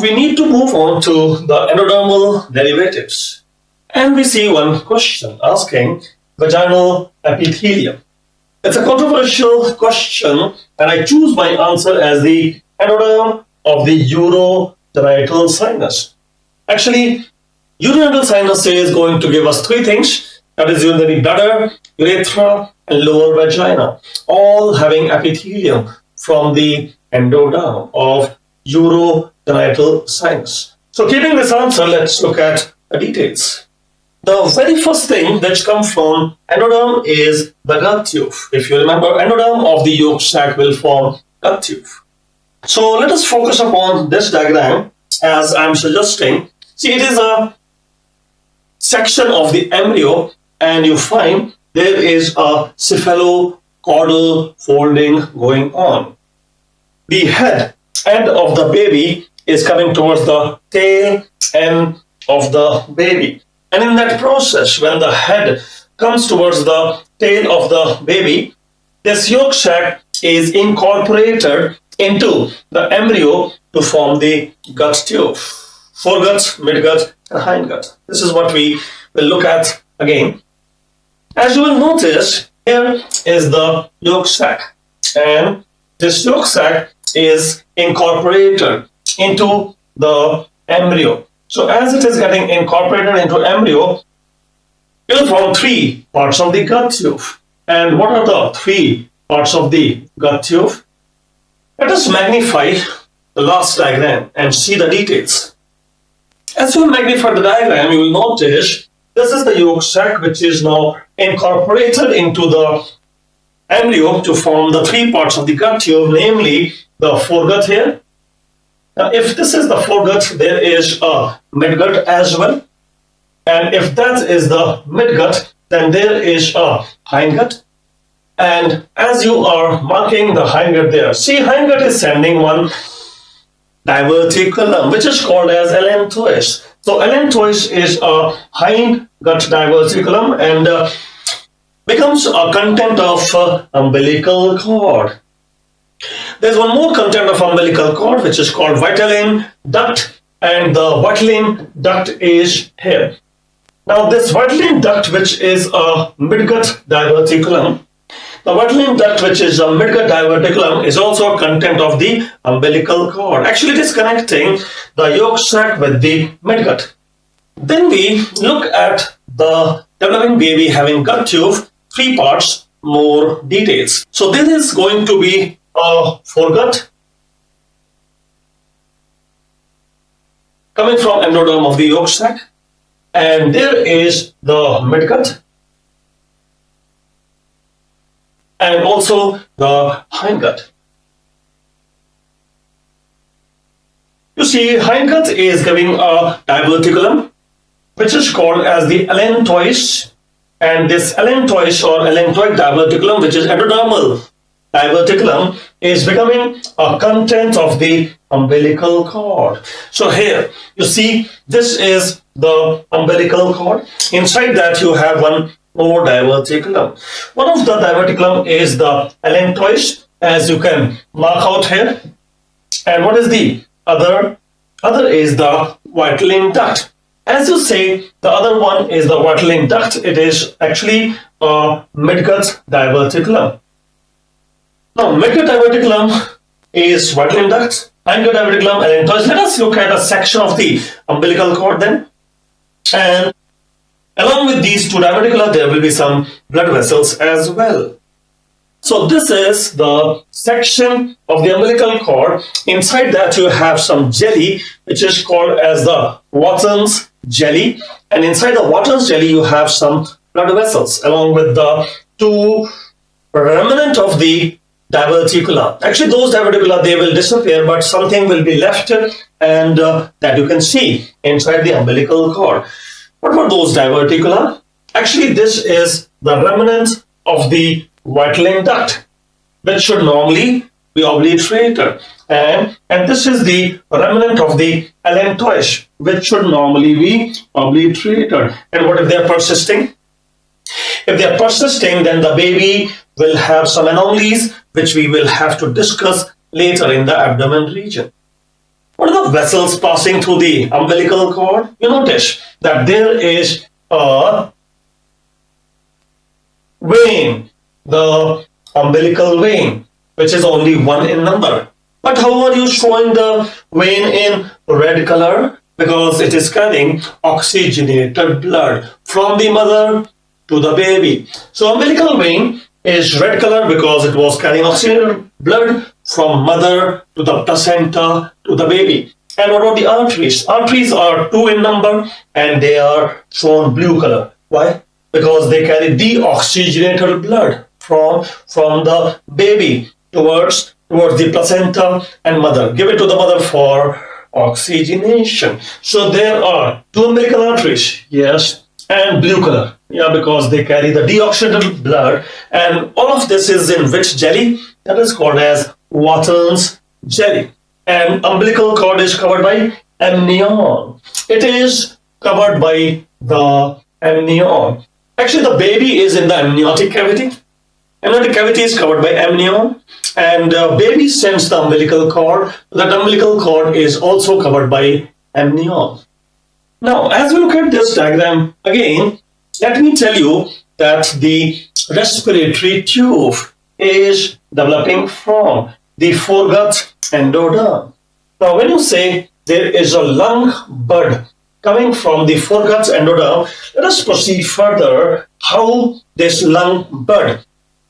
we need to move on to the endodermal derivatives. And we see one question asking vaginal epithelium. It's a controversial question, and I choose my answer as the endoderm of the urogenital sinus. Actually, urogenital sinus is going to give us three things, that is urinary bladder, urethra, and lower vagina, all having epithelium from the endoderm of urogenital sinus. So keeping this answer, let's look at the details. The very first thing that comes from endoderm is the gut tube. If you remember, endoderm of the yolk sac will form gut tube. So let us focus upon this diagram as I'm suggesting. See, it is a section of the embryo, and you find there is a cephalocaudal folding going on. The head end of the baby is coming towards the tail end of the baby. And in that process, when the head comes towards the tail of the baby, this yolk sac is incorporated into the embryo to form the gut tube. Foregut, midgut, and hindgut. This is what we will look at again. As you will notice, here is the yolk sac, and this yolk sac is incorporated into the embryo. So as it is getting incorporated into embryo, it will form three parts of the gut tube. And what are the three parts of the gut tube? Let us magnify the last diagram and see the details. As you magnify the diagram, you will notice this is the yolk sac, which is now incorporated into the embryo to form the three parts of the gut tube, namely the foregut here. Now, if this is the foregut, there is a midgut as well. And if that is the midgut, then there is a hindgut. And as you are marking the hindgut there, see, hindgut is sending one diverticulum, which is called as allantois. So allantois is a hindgut diverticulum and becomes a content of umbilical cord. There's one more content of umbilical cord, which is called vitelline duct, and the vitelline duct is here. Now this vitelline duct, which is a midgut diverticulum, the vitelline duct, which is a midgut diverticulum, is also a content of the umbilical cord. Actually, it is connecting the yolk sac with the midgut. Then we look at the developing baby having gut tube, three parts, more details. So this is going to be a foregut coming from endoderm of the yolk sac, and there is the midgut and also the hindgut. You see, hindgut is giving a diverticulum, which is called as the allantois, and this allantois or allantoic diverticulum, which is endodermal diverticulum, is becoming a content of the umbilical cord. So here you see, this is the umbilical cord. Inside that you have one more diverticulum. One of the diverticulum is the allantois, as you can mark out here. And what is the other? Other is the vitelline duct. As you say, the other one is the vitelline duct. It is actually a midgut diverticulum. Now, midgut diverticulum is vitelline duct, hindgut diverticulum, allantois. Let us look at a section of the umbilical cord then. And along with these two diverticula, there will be some blood vessels as well. So this is the section of the umbilical cord. Inside that you have some jelly, which is called as the Watson's jelly. And inside the Watson's jelly, you have some blood vessels along with the two remnant of the diverticula. Actually, those diverticula, they will disappear, but something will be left, and that you can see inside the umbilical cord. What were those diverticula? Actually, this is the remnant of the vitelline duct, which should normally be obliterated, and this is the remnant of the allantois, which should normally be obliterated. And what if they are persisting? If they are persisting, then the baby will have some anomalies, which we will have to discuss later in the abdomen region. What are the vessels passing through the umbilical cord? You notice that there is a vein, the umbilical vein, which is only one in number. But how are you showing the vein in red color? Because it is carrying oxygenated blood from the mother to the baby. So umbilical vein is red color because it was carrying oxygenated blood from mother to the placenta to the baby. And what about the arteries? Arteries are 2 in number and they are shown blue color. Why? Because they carry deoxygenated blood from the baby towards the placenta and mother. Give it to the mother for oxygenation. So there are 2 umbilical arteries, yes, and blue color. Yeah, because they carry the deoxygenated blood, and all of this is in which jelly? That is called as Watton's jelly. And umbilical cord is covered by amnion. It is covered by the amnion. Actually, the baby is in the amniotic cavity. Amniotic cavity is covered by amnion, and baby sends the umbilical cord. That umbilical cord is also covered by amnion. Now, as we look at this diagram again, let me tell you that the respiratory tube is developing from the foregut endoderm. Now, when you say there is a lung bud coming from the foregut endoderm, let us proceed further how this lung bud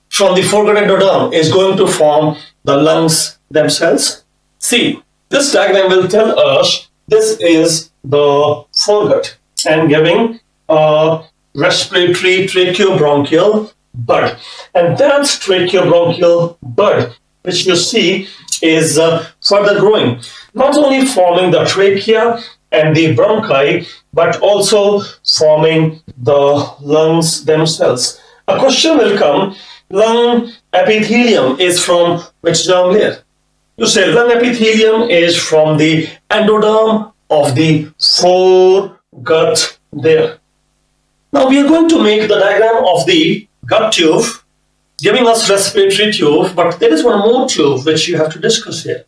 from the foregut endoderm is going to form the lungs themselves. See, this diagram will tell us this is the foregut and giving a respiratory tracheobronchial bud, and that tracheobronchial bud which you see is further growing, not only forming the trachea and the bronchi but also forming the lungs themselves. A question will come, lung epithelium is from which germ layer? You say lung epithelium is from the endoderm of the foregut there. Now we are going to make the diagram of the gut tube giving us respiratory tube, but there is one more tube which you have to discuss here.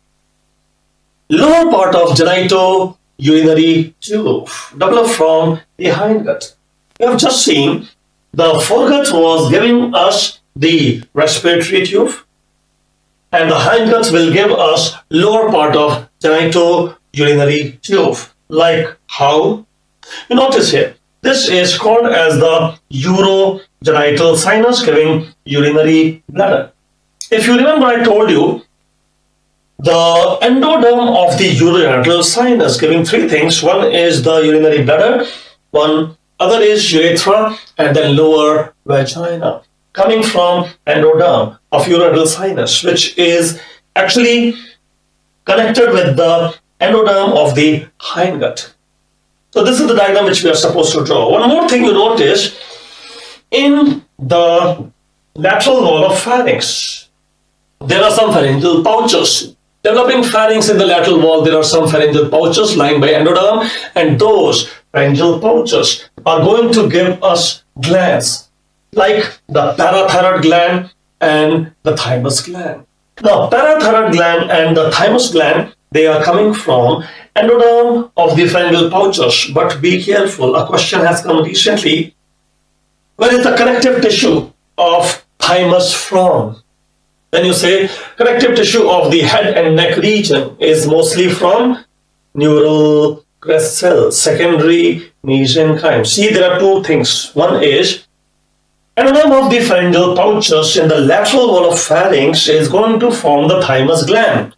Lower part of genitourinary tube developed from the hindgut. You have just seen the foregut was giving us the respiratory tube, and the hindgut will give us lower part of genitourinary tube. Like how? You notice here, this is called as the urogenital sinus giving urinary bladder. If you remember, I told you the endoderm of the urogenital sinus giving 3 things. One is the urinary bladder, one other is urethra, and then lower vagina coming from endoderm of urogenital sinus, which is actually connected with the endoderm of the hindgut. So this is the diagram which we are supposed to draw. One more thing you notice, in the lateral wall of pharynx, there are some pharyngeal pouches. Developing pharynx in the lateral wall, there are some pharyngeal pouches lying by endoderm, and those pharyngeal pouches are going to give us glands like the parathyroid gland and the thymus gland. Now, parathyroid gland and the thymus gland, they are coming from endoderm of the pharyngeal pouches. But be careful, a question has come recently. Where is the connective tissue of thymus from? Then you say connective tissue of the head and neck region is mostly from neural crest cells, secondary mesenchyme. See, there are 2 things. One is endoderm of the pharyngeal pouches in the lateral wall of pharynx is going to form the thymus gland.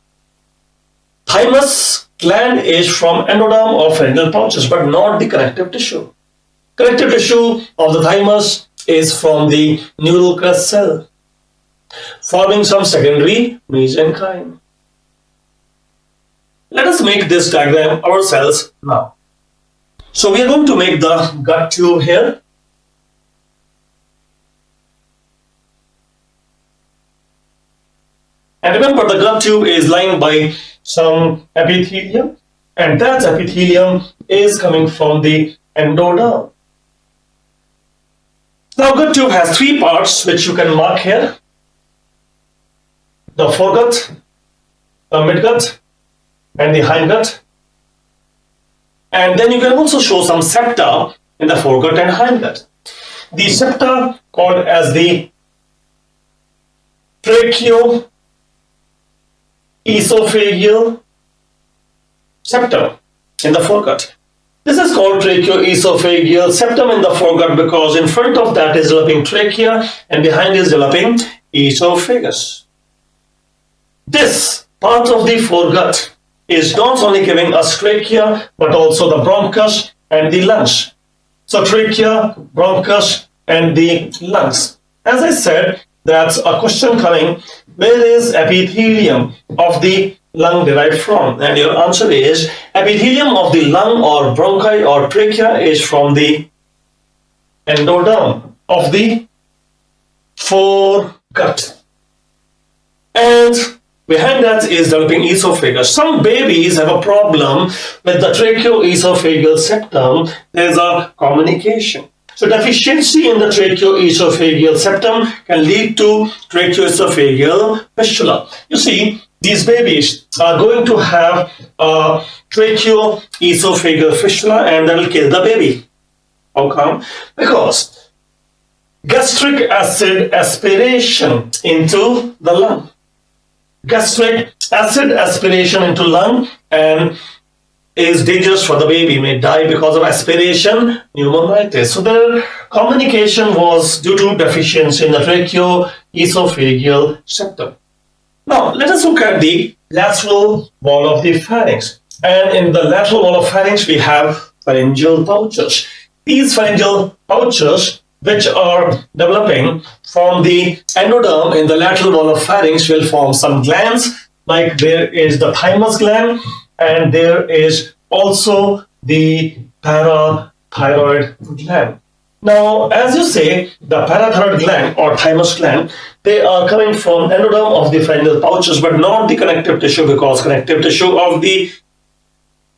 Thymus gland is from endoderm of pharyngeal pouches, but not the connective tissue. Connective tissue of the thymus is from the neural crest cell, forming some secondary mesenchyme. Let us make this diagram ourselves now. So we are going to make the gut tube here. And remember, the gut tube is lined by some epithelium, and that epithelium is coming from the endoderm. Now, gut tube has 3 parts which you can mark here: the foregut, the midgut, and the hindgut. And then you can also show some septa in the foregut and hindgut. The septa called as the tracheo-esophageal septum in the foregut. This is called tracheo-esophageal septum in the foregut because in front of that is developing trachea and behind is developing esophagus. This part of the foregut is not only giving us trachea but also the bronchus and the lungs. So trachea, bronchus and the lungs. As I said, that's a question coming, where is epithelium of the lung derived from? And your answer is epithelium of the lung or bronchi or trachea is from the endoderm of the foregut. And behind that is developing esophagus. Some babies have a problem with the tracheo-esophageal septum. There's a communication. So deficiency in the tracheo-esophageal septum can lead to tracheoesophageal fistula. You see, these babies are going to have a tracheoesophageal fistula and that will kill the baby. How come? Because gastric acid aspiration into the lung. Gastric acid aspiration into lung and is dangerous for the baby, may die because of aspiration pneumonitis. So the communication was due to deficiency in the tracheoesophageal septum. Now let us look at the lateral wall of the pharynx. And in the lateral wall of pharynx we have pharyngeal pouches. These pharyngeal pouches which are developing from the endoderm in the lateral wall of pharynx will form some glands, like there is the thymus gland and there is also the parathyroid gland. Now, as you say, the parathyroid gland or thymus gland, they are coming from endoderm of the pharyngeal pouches, but not the connective tissue, because connective tissue of the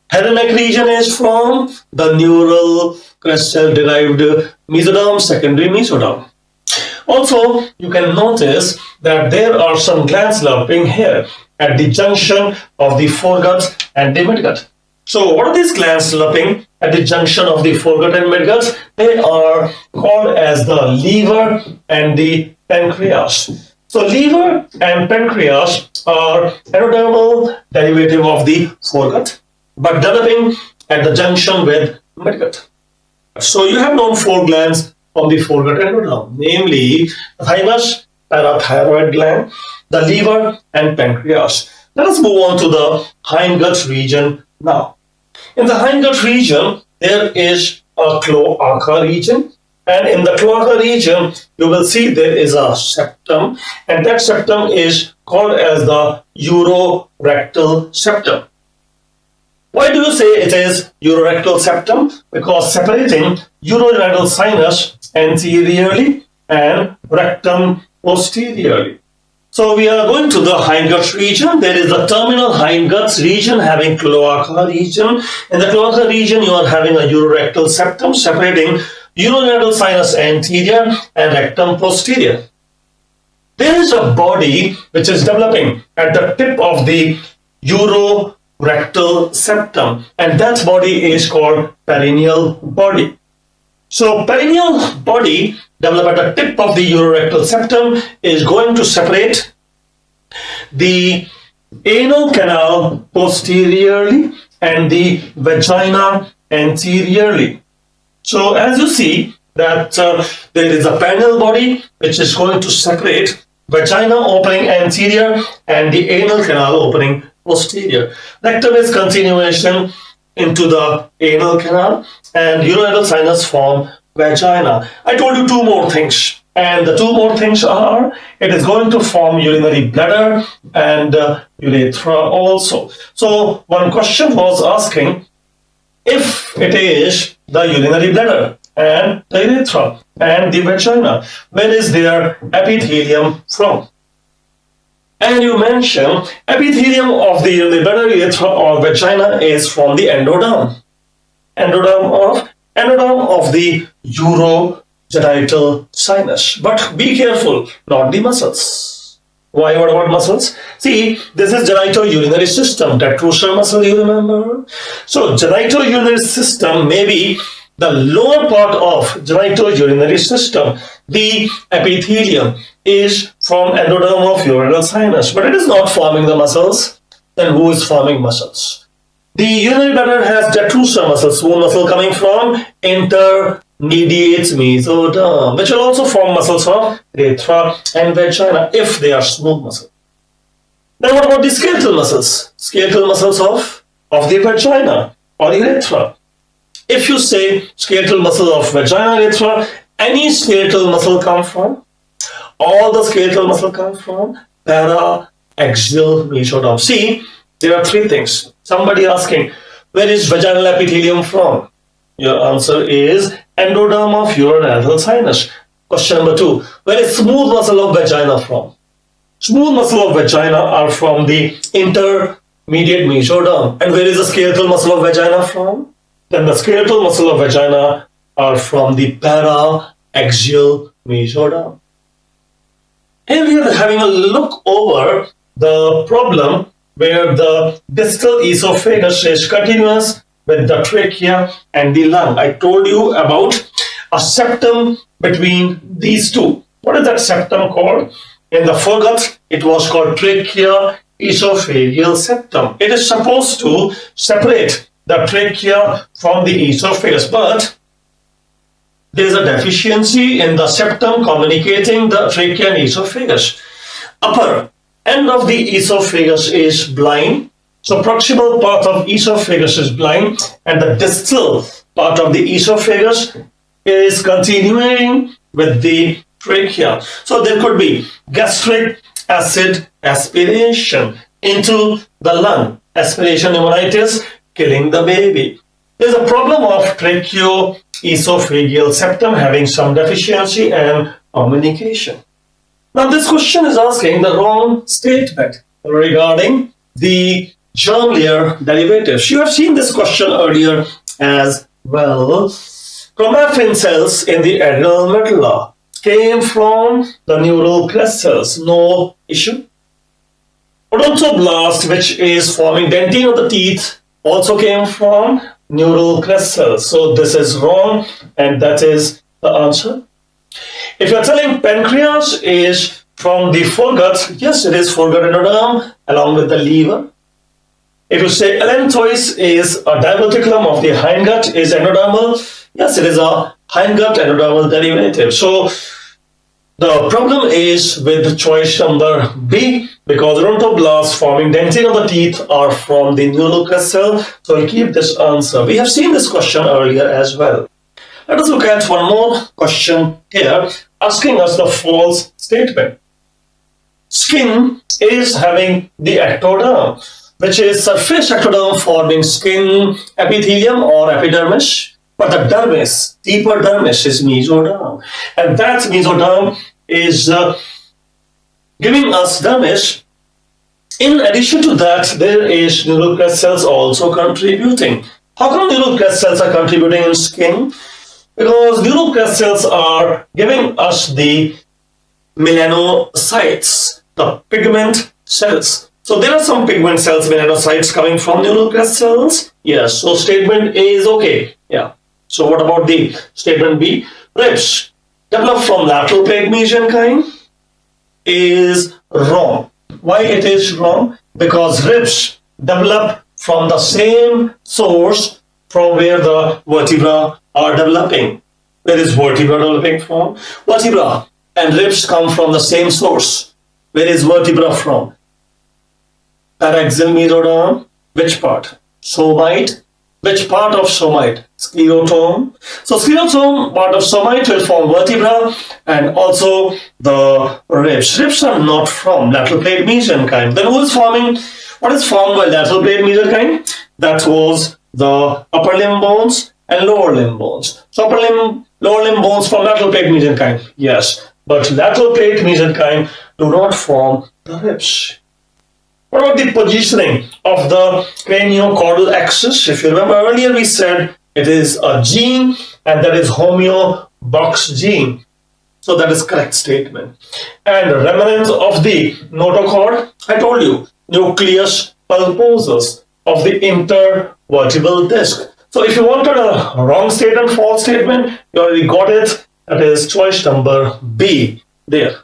head and neck region is from the neural crest cell derived mesoderm, secondary mesoderm. Also, you can notice that there are some glands developing here at the junction of the foregut and the midgut. So what are these glands developing at the junction of the foregut and midgut? They are called as the liver and the pancreas. So liver and pancreas are endodermal derivative of the foregut, but developing at the junction with midgut. So you have known four glands from the foregut endoderm, namely the thymus, parathyroid gland, the liver and pancreas. Let us move on to the hindgut region now. In the hindgut region, there is a cloaca region, and in the cloaca region, you will see there is a septum, and that septum is called as the urorectal septum. Why do you say it is urorectal septum? Because separating urorectal sinus anteriorly and rectum posteriorly. So we are going to the hindgut region. There is the terminal hindgut region having cloaca region. In the cloaca region, you are having a urorectal septum separating urorectal sinus anterior and rectum posterior. There is a body which is developing at the tip of the urorectal septum, and that body is called perineal body. So perineal body developed at the tip of the urorectal septum is going to separate the anal canal posteriorly and the vagina anteriorly. So as you see that there is a perineal body which is going to separate vagina opening anterior and the anal canal opening posterior. Rectum is continuation into the anal canal and urorectal sinus form vagina. I told you two more things, and the two more things are it is going to form urinary bladder and urethra also. So one question was asking if it is the urinary bladder and the urethra and the vagina, where is their epithelium from? And you mention epithelium of the urinary bladder, urethra or vagina is from the endoderm. Endoderm of the urogenital sinus. But be careful, not the muscles. Why? What about muscles? See, this is genitourinary system. Detrusor muscle, you remember? So, genitourinary system may be the lower part of genitourinary system. The epithelium is from endoderm of urinary sinus, but it is not forming the muscles. Then who is forming muscles? The urinary bladder has detrusor muscle, smooth muscle coming from intermediate mesoderm, which will also form muscles of urethra and vagina if they are smooth muscle. Then what about the skeletal muscles? Skeletal muscles of the vagina or urethra. If you say skeletal muscle of vagina, urethra, any skeletal muscle come from? All the skeletal muscle come from para-axial mesoderm. See, there are three things. Somebody asking, where is vaginal epithelium from? Your answer is endoderm of urinary sinus. Question number 2, where is smooth muscle of vagina from? Smooth muscle of vagina are from the intermediate mesoderm. And where is the skeletal muscle of vagina from? Then the skeletal muscle of vagina are from the para-axial mesoderm. And we are having a look over the problem where the distal esophagus is continuous with the trachea and the lung. I told you about a septum between these two. What is that septum called? In the foregut, it was called trachea esophageal septum. It is supposed to separate the trachea from the esophagus, but there is a deficiency in the septum communicating the trachea and esophagus. Upper end of the esophagus is blind, so proximal part of esophagus is blind, and the distal part of the esophagus is continuing with the trachea. So there could be gastric acid aspiration into the lung, aspiration pneumonitis, killing the baby. There's a problem of tracheoesophageal septum having some deficiency and communication. Now this question is asking the wrong statement regarding the germ layer derivatives. You have seen this question earlier as well. Chromaffin cells in the adrenal medulla came from the neural crest cells. No issue. Odontoblast, which is forming dentine of the teeth, also came from neural crest cells. So this is wrong, and that is the answer. If you're telling pancreas is from the foregut, yes, it is foregut endoderm along with the liver. If you say allantois is a diverticulum of the hindgut is endodermal, yes, it is a hindgut endodermal derivative. So the problem is with the choice number B, because odontoblasts forming dentine of the teeth are from the neural crest cell. So we'll keep this answer. We have seen this question earlier as well. Let us look at one more question here, asking us the false statement. Skin is having the ectoderm, which is surface ectoderm forming skin epithelium or epidermis, but the dermis, deeper dermis, is mesoderm. And that mesoderm is giving us dermis. In addition to that, there is neural crest cells also contributing. How come neural crest cells are contributing in skin? Because neural crest cells are giving us the melanocytes, the pigment cells. So there are some pigment cells, melanocytes coming from neural crest cells. Yes, so statement A is okay. Yeah. So what about the statement B? Ribs developed from lateral plate mesenchyme is wrong. Why it is wrong? Because ribs develop from the same source from where the vertebra are developing. Where is vertebra developing from? Vertebra and ribs come from the same source. Where is vertebra from? Paraxial mesoderm. Which part? Somite. Which part of somite? Sclerotome. So sclerotome part of somite will form vertebra and also the ribs. Ribs are not from lateral plate mesenchyme. Then who is forming? What is formed by lateral plate mesenchyme? That was the upper limb bones and lower limb bones. So upper limb, lower limb bones from lateral plate mesenchyme. Yes, but lateral plate mesenchyme do not form the ribs. What about the positioning of the craniocaudal axis? If you remember earlier, we said it is a gene, and that is homeobox gene. So that is correct statement. And remnants of the notochord, I told you, nucleus pulposus of the intervertebral disc. So if you wanted a wrong statement, false statement, you already got it. That is choice number B there.